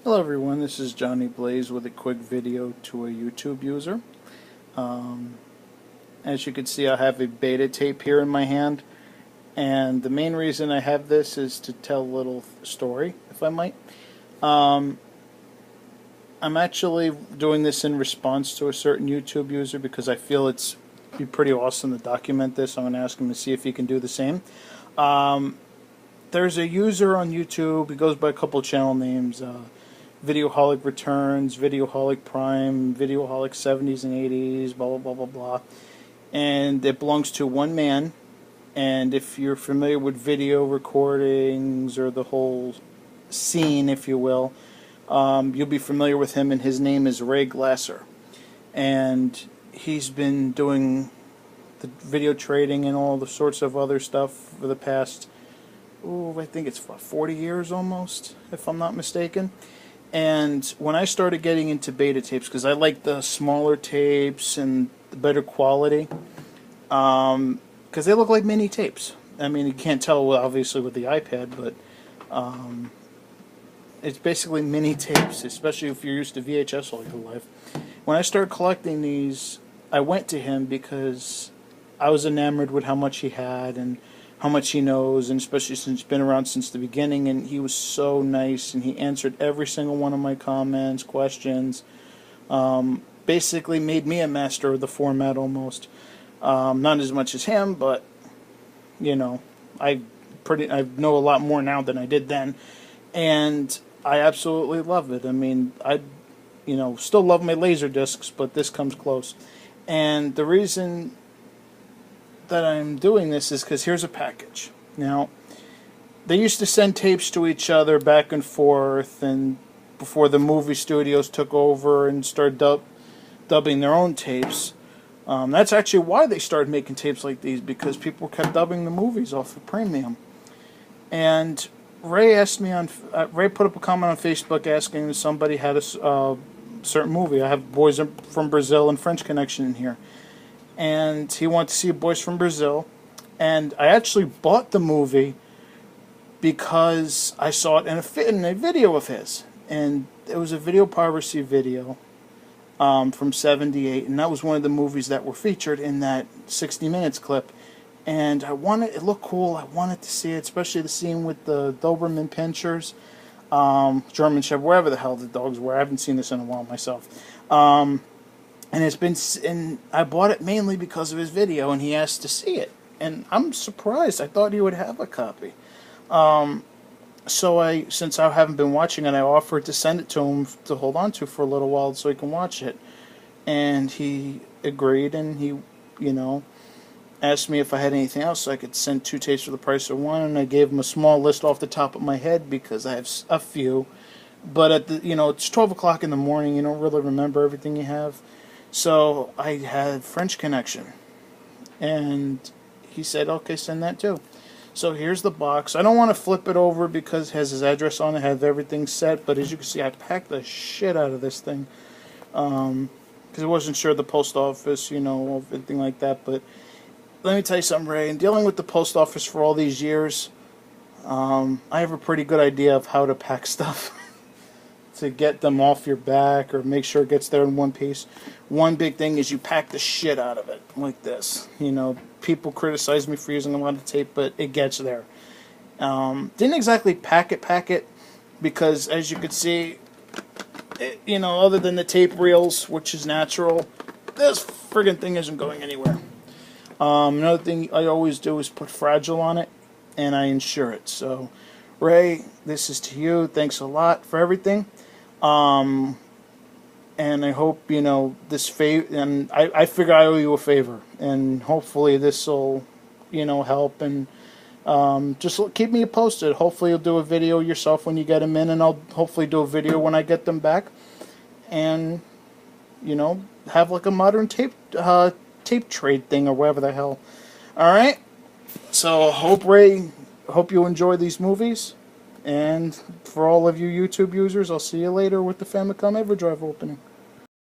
Hello everyone, this is Johnny Blaze with a quick video to a YouTube user. As you can see, I have a beta tape here in my hand, and the main reason I have this is to tell a little story, if I might. I'm actually doing this in response to a certain YouTube user because I feel it's be pretty awesome to document this. I'm going to ask him to see if he can do the same. There's a user on YouTube, he goes by a couple channel names, VideoholicReturns, VideoHolic Prime, VideoHolic 70s and 80s, blah blah blah blah blah. And it belongs to one man, and if you're familiar with video recordings or the whole scene, if you will, you'll be familiar with him, and his name is Ray Glasser. And he's been doing the video trading and all the sorts of other stuff for the past, I think it's 40 years almost, if I'm not mistaken. And when I started getting into beta tapes, because I like the smaller tapes and the better quality, because they look like mini tapes. I mean, you can't tell obviously with the iPad, but it's basically mini tapes, especially if you're used to VHS all your life. When I started collecting these, I went to him because I was enamored with how much he had and how much he knows, and especially since he's been around since the beginning, and he was so nice, and he answered every single one of my comments, questions, basically made me a master of the format almost. Not as much as him, but, you know, I know a lot more now than I did then, and I absolutely love it. I mean, I still love my laser discs, but this comes close. And the reason that I'm doing this is because here's a package. Now, they used to send tapes to each other back and forth, and before the movie studios took over and started dubbing their own tapes. That's actually why they started making tapes like these, because people kept dubbing the movies off of premium. And Ray asked me Ray put up a comment on Facebook asking if somebody had a certain movie. I have Boys from Brazil and French Connection in here. And he wanted to see Boys from Brazil, and I actually bought the movie because I saw it in a video of his, and it was a video piracy video from '78, and that was one of the movies that were featured in that 60 Minutes clip. And it looked cool. I wanted to see it, especially the scene with the Doberman Pinschers, German Shepherd, wherever the hell the dogs were. I haven't seen this in a while myself. And I bought it mainly because of his video, and he asked to see it. And I'm surprised. I thought he would have a copy. So since I haven't been watching it, I offered to send it to him to hold on to for a little while so he can watch it. And he agreed, and he, asked me if I had anything else so I could send 2 tapes for the price of 1. And I gave him a small list off the top of my head because I have a few. But it's 12 o'clock in the morning. You don't really remember everything you have. So I had French Connection, and he said, okay, send that too. So here's the box. I don't want to flip it over because it has his address on it, have everything set, but as you can see, I packed the shit out of this thing, because I wasn't sure the post office, everything like that. But let me tell you something, Ray, in dealing with the post office for all these years, I have a pretty good idea of how to pack stuff to get them off your back or make sure it gets there in one piece. One big thing is you pack the shit out of it like this. People criticize me for using a lot of tape, but it gets there. Didn't exactly pack it because, as you can see, other than the tape reels, which is natural, this friggin' thing isn't going anywhere. Another thing I always do is put Fragile on it, and I insure it. So, Ray, this is to you. Thanks a lot for everything. And I hope, this favor, and I figure I owe you a favor, and hopefully this will, help, and just keep me posted. Hopefully you'll do a video yourself when you get them in, and I'll hopefully do a video when I get them back, and, have like a modern tape trade thing or whatever the hell. Alright? So, hope you enjoy these movies. And for all of you YouTube users, I'll see you later with the Famicom EverDrive opening.